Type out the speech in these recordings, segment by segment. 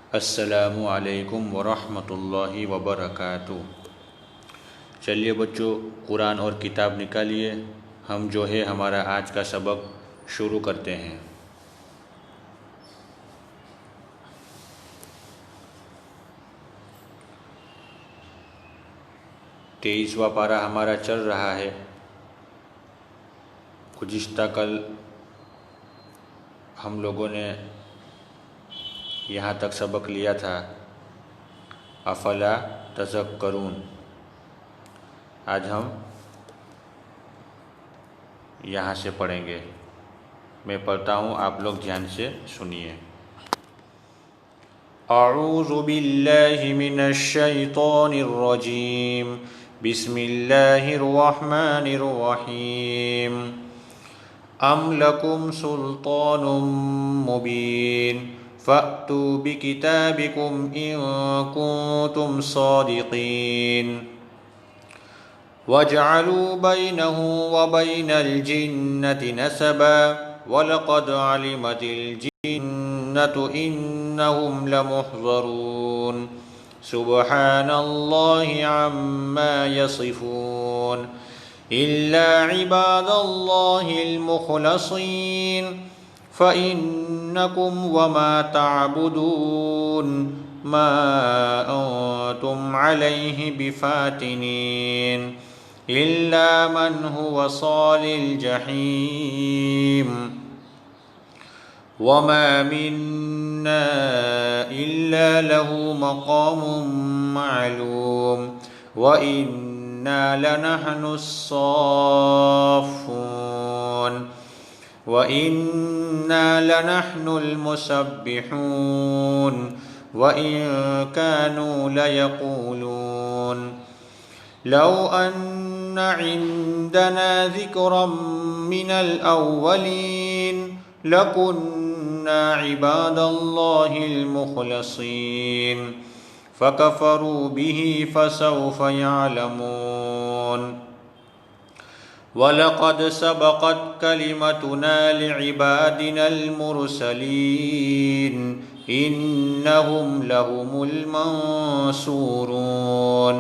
अस्सलामु अलैकुम वरहमतुल्लाहि वबरकातुह। चलिए बच्चों, कुरान और किताब निकालिए, हम जो है हमारा आज का सबक शुरू करते हैं। तेईसवां पारा हमारा चल रहा है। गुज़िश्ता कल हम लोगों ने यहाँ तक सबक लिया था, अफला तज़क्करून। आज हम यहाँ से पढ़ेंगे। मैं पढ़ता हूँ, आप लोग ध्यान से सुनिए। अऊज़ु बिल्लाहि मिनश शैतानिर रजीम, बिस्मिल्लाहिर रहमानिर रहीम। अम लकुम सुल्तानुम मुबीन, फ़अतू बिकिताबिकुम इन कुंतुम सादिक़ीन, वजअलू बैनहु व बैनल जिन्नति नसबा, वलक़द अलिमतिल जिन्नतु इन्नहुम लमुहज़रून, सुब्हानल्लाहि अम्मा यसिफ़ून, इल्ला इबादल्लाहिल मुख़लसीन, फ़इन्नकुम वमा तअबुदून मा अंतुम अलैहि बिफ़ातिनीन, इल्ला मन हुवा सालिल जहीम, वमा मिन्ना इल्ला लहू मक़ामुम मालूम, व इन्ना लनहनु स्साफ़्फ़ून, व इन्ना लनहनुल मुसब्बिहून, व इन कानू लयक़ूलून लौ अन्न इंदना ज़िक्रम मिनल अव्वलीन लकुन्ना इबादल्लाहिल मुख़लसीन, फ़कफ़रू बिही फ़सौफ़ यअलमून, वलक़द सबक़त कलिमतुना लिइबादिनल मुरसलीन, इन्नहुम लहुमुल मंसूरून,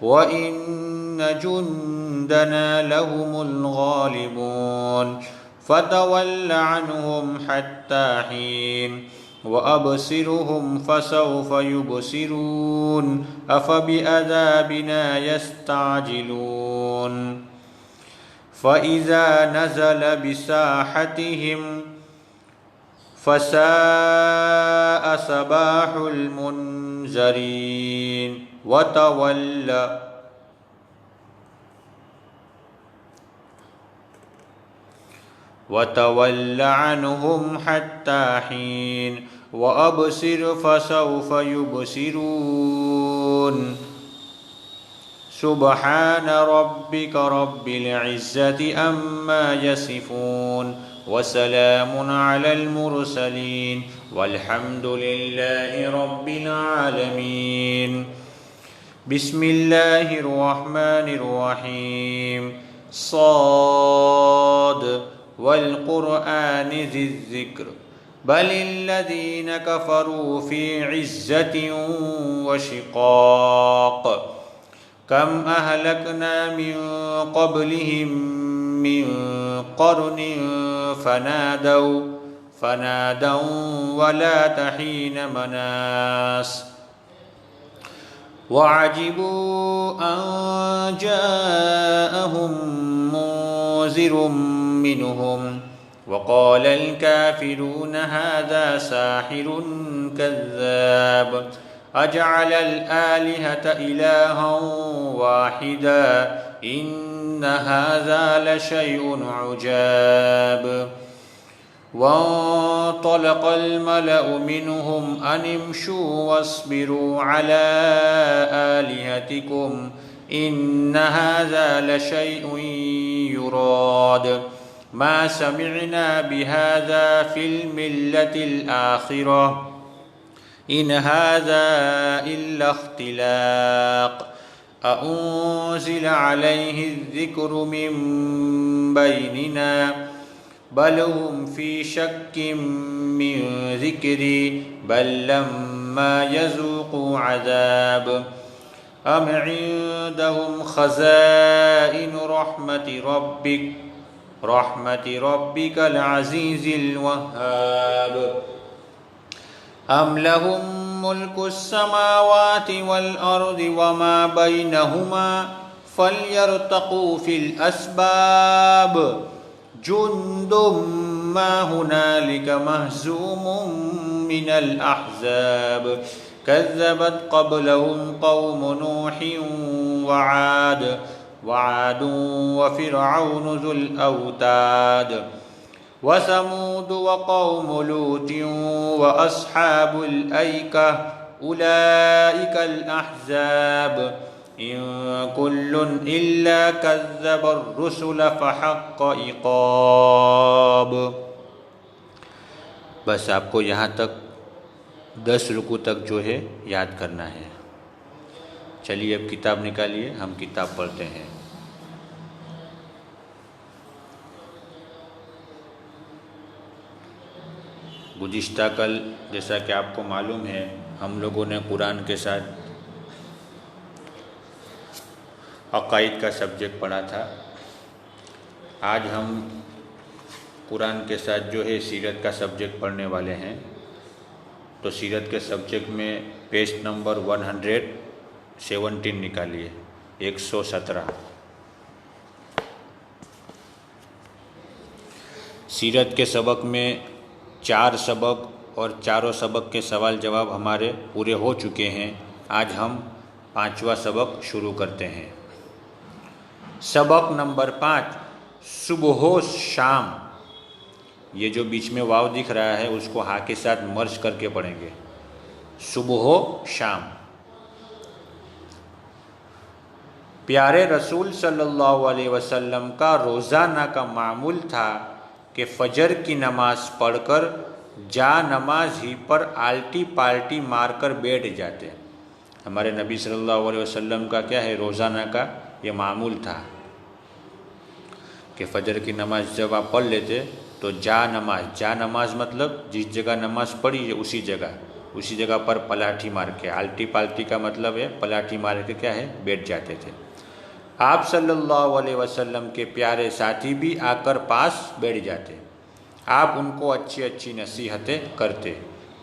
व इन्न जुन्दना लहुमुल गालिबून, फ़तवल्ल अन्हुम हत्ता हीन, व अबसिरहुम फ़सौफ़ युबसिरून, अफ़बिअज़ाबिना यस्तअजिलून, फ़इज़ा नज़ल बिसाहतिहिम फ़साअ सबाहुल मुनज़रीन, वतवल्ल अन्हुम हत्ता हीन, व अबसिर फ़सौफ़ युबसिरून, सुब्हान रब्बिक रब्बिल इज़्ज़ति अम्मा यसिफ़ून, व सलामुन अलल मुरसलीन, वल्हम्दुलिल्लाहि रब्बिल आलमीन। बिस्मिल्लाहिर रहमानिर रहीम। साद वल क़ुरआनि ज़िज़्ज़िक्र, बलिल्लज़ीन कफ़रू फ़ी इज़्ज़तिन व शिक़ाक़, कम अहलकना मिन क़ब्लिहिम मिन क़र्निन फ़नादौ वलात हीन मनास, वअजिबू अन जाअहुम मुनज़िरुम मिनहुम, वक़ालल काफ़िरून हाज़ा साहिरुन कज़्ज़ाब, अजअलल आलिहत इलाहन वाहिदा, इन्न हाज़ा लशैउन उजाब, वंतलक़ल मलअु मिनहुम अन इम्शू वस्बिरू अला आलिहतिकुम, इन्न हाज़ा लशैउन युराद, मा समिअना बिहाज़ा फ़िल मिल्लतिल आख़िरह, इन हाज़ा इल्ला इख्तिलाक़, अउन्ज़िल अलैहि ज़िक्रु मिन बैनिना, बल हुम फ़ी शक्किम मिन ज़िक्री, बल लम्मा अम्मा यज़ूक़ू अज़ाब अम इंदहुम ख़ज़ाइनु रहमति रब्बिकल अज़ीज़िल वह्हाब अम लहुम मुल्कुस समावाति वल अर्दि वमा बैनहुमा फल्यर्तक़ू फ़िल अस्बाब जुंदुम मा हुनालिक महज़ूमुम मिनल अहज़ाब कज़्ज़बत क़ब्लहुम क़ौम नूहिन वआद व फ़िरऔन ज़ुल औताद व समूद व क़ौम लूतिन व अस्हाबुल ऐकह उलाइकल अहज़ाब इन कुल्लुन इल्ला कज़्ज़बर रुसुल फ़हक़्क़ इक़ाब। बस आपको यहाँ तक 10 रुकू तक जो है याद करना है। चलिए अब किताब निकालिए, हम किताब पढ़ते हैं। गुज़िश्ता कल जैसा कि आपको मालूम है हम लोगों ने कुरान के साथ अक़ाइद का सब्जेक्ट पढ़ा था। आज हम कुरान के साथ जो है सीरत का सब्जेक्ट पढ़ने वाले हैं। तो सीरत के सब्जेक्ट में पेज नंबर 117 निकालिए, 117। सीरत के सबक में 4 सबक और चारों सबक के सवाल जवाब हमारे पूरे हो चुके हैं। आज हम 5वां सबक शुरू करते हैं। सबक नंबर 5 सुबह शाम। ये जो बीच में वाव दिख रहा है उसको हा के साथ मर्ज करके पढ़ेंगे। सुबह शाम। प्यारे रसूल सल्लल्लाहु अलैहि वसल्लम का रोज़ाना का मामूल था कि फजर की नमाज पढ़कर जा नमाज ही पर आल्टी पाल्टी मारकर बैठ जाते। हमारे नबी सल्लल्लाहु अलैहि वसल्लम का क्या है, रोज़ाना का ये मामूल था कि फ़जर की नमाज जब आप पढ़ लेते तो जा नमाज मतलब जिस जगह नमाज पढ़ी है उसी जगह पर पलाठी मार के, आल्टी पाल्टी का मतलब है पलाठी मार के क्या है बैठ जाते थे। आप सल्लल्लाहु अलैहि वसल्लम के प्यारे साथी भी आकर पास बैठ जाते। आप उनको अच्छी अच्छी नसीहतें करते।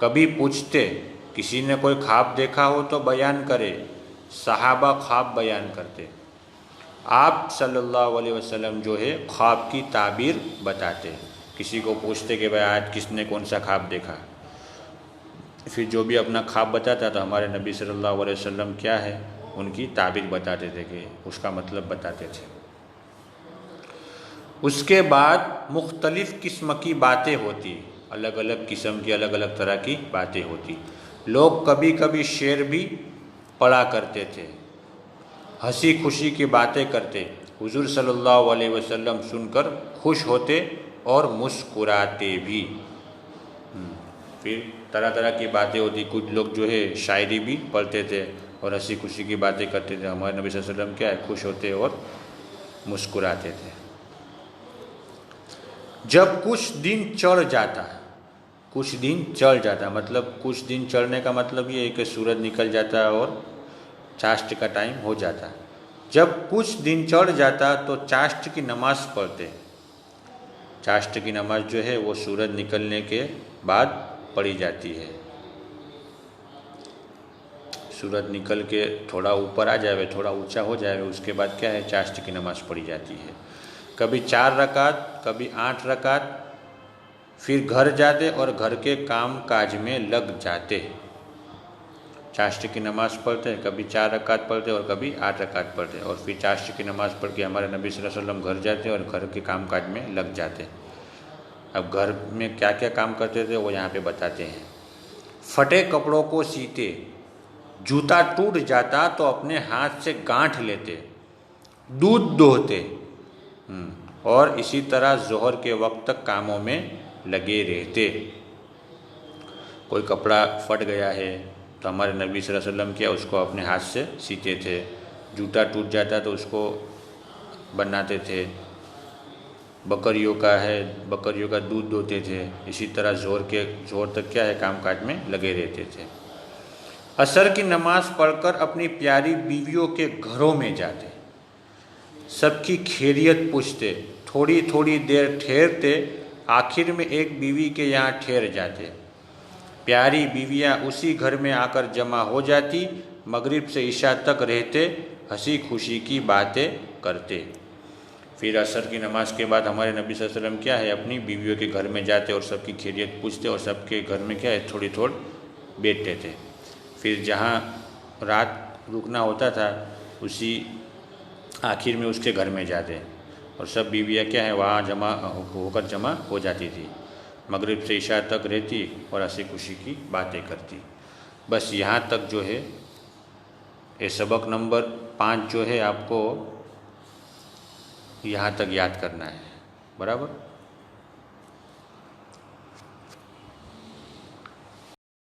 कभी पूछते किसी ने कोई ख्वाब देखा हो तो बयान करे। सहाबा ख्वाब बयान करते। आप सल्लल्लाहु अलैहि वसल्लम जो है ख्वाब की ताबीर बताते। किसी को पूछते कि भाई आज किसने कौन सा ख्वाब देखा, फिर जो भी अपना ख्वाब बताता तो हमारे नबी सल्लल्लाहु अलैहि वसल्लम क्या है उनकी ताबीर बताते थे कि उसका मतलब बताते थे। उसके बाद मुख्तलिफ़ किस्म की बातें होती, अलग अलग किस्म की अलग अलग तरह की बातें होती। लोग कभी कभी शेर भी पढ़ा करते थे, हंसी खुशी की बातें करते। हुजूर सल्लल्लाहु अलैहि वसल्लम सुनकर खुश होते और मुस्कुराते भी। फिर तरह तरह की बातें होती। कुछ लोग जो है शायरी भी पढ़ते थे और हंसी खुशी की बातें करते थे। हमारे नबी सल्लल्लाहु अलैहि वसल्लम क्या है, खुश होते और मुस्कुराते थे। जब कुछ दिन चढ़ जाता मतलब कुछ दिन चढ़ने का मतलब ये है कि सूरज निकल जाता और चाश्त का टाइम हो जाता। जब कुछ दिन चढ़ जाता तो चाश्त की नमाज़ पढ़ते। चाश्त की नमाज जो है वो सूरज निकलने के बाद पढ़ी जाती है। सूरज निकल के थोड़ा ऊपर आ जाए, थोड़ा ऊंचा हो जाए, उसके बाद क्या है चाश्त की नमाज पढ़ी जाती है। कभी 4 रकात, कभी 8 रकात। फिर घर जाते और घर के काम काज में लग जाते। चाश्त की नमाज़ पढ़ते, कभी 4 रकात पढ़ते और कभी 8 रकात पढ़ते। और फिर चाश्त की नमाज़ पढ़ के हमारे नबी सल्लल्लाहु अलैहि वसल्लम घर जाते और घर के काम काज में लग जाते। अब घर में क्या क्या काम करते थे वो यहाँ पे बताते हैं। फटे कपड़ों को सीते, जूता टूट जाता तो अपने हाथ से गांठ लेते, दूध दोहते और इसी तरह जोहर के वक्त तक कामों में लगे रहते। कोई कपड़ा फट गया है तो हमारे नबी सल्लल्लाहु अलैहि वसल्लम क्या उसको अपने हाथ से सीते थे। जूता टूट जाता तो उसको बनाते थे। बकरियों का दूध दोते थे। इसी तरह जोहर तक क्या है काम काज में लगे रहते थे। असर की नमाज़ पढ़कर अपनी प्यारी बीवियों के घरों में जाते, सबकी खैरियत पूछते, थोड़ी थोड़ी देर ठहरते, आखिर में एक बीवी के यहाँ ठहर जाते। प्यारी बीवियाँ उसी घर में आकर जमा हो जाती, मगरिब से इशा तक रहते, हंसी खुशी की बातें करते। फिर असर की नमाज़ के बाद हमारे नबी सल्लल्लाहु अलैहि वसल्लम क्या है, अपनी बीवियों के घर में जाते और सबकी खैरियत पूछते और सबके घर में क्या है, थोड़ी थोड़ी बैठते थे। फिर जहाँ रात रुकना होता था उसी आखिर में उसके घर में जाते और सब बीवियाँ क्या है वहाँ जमा होकर जमा हो जाती थी, मगरिब से इशा तक रहती और हंसी खुशी की बातें करती। बस यहाँ तक जो है ये सबक नंबर 5 जो है आपको यहाँ तक याद करना है, बराबर।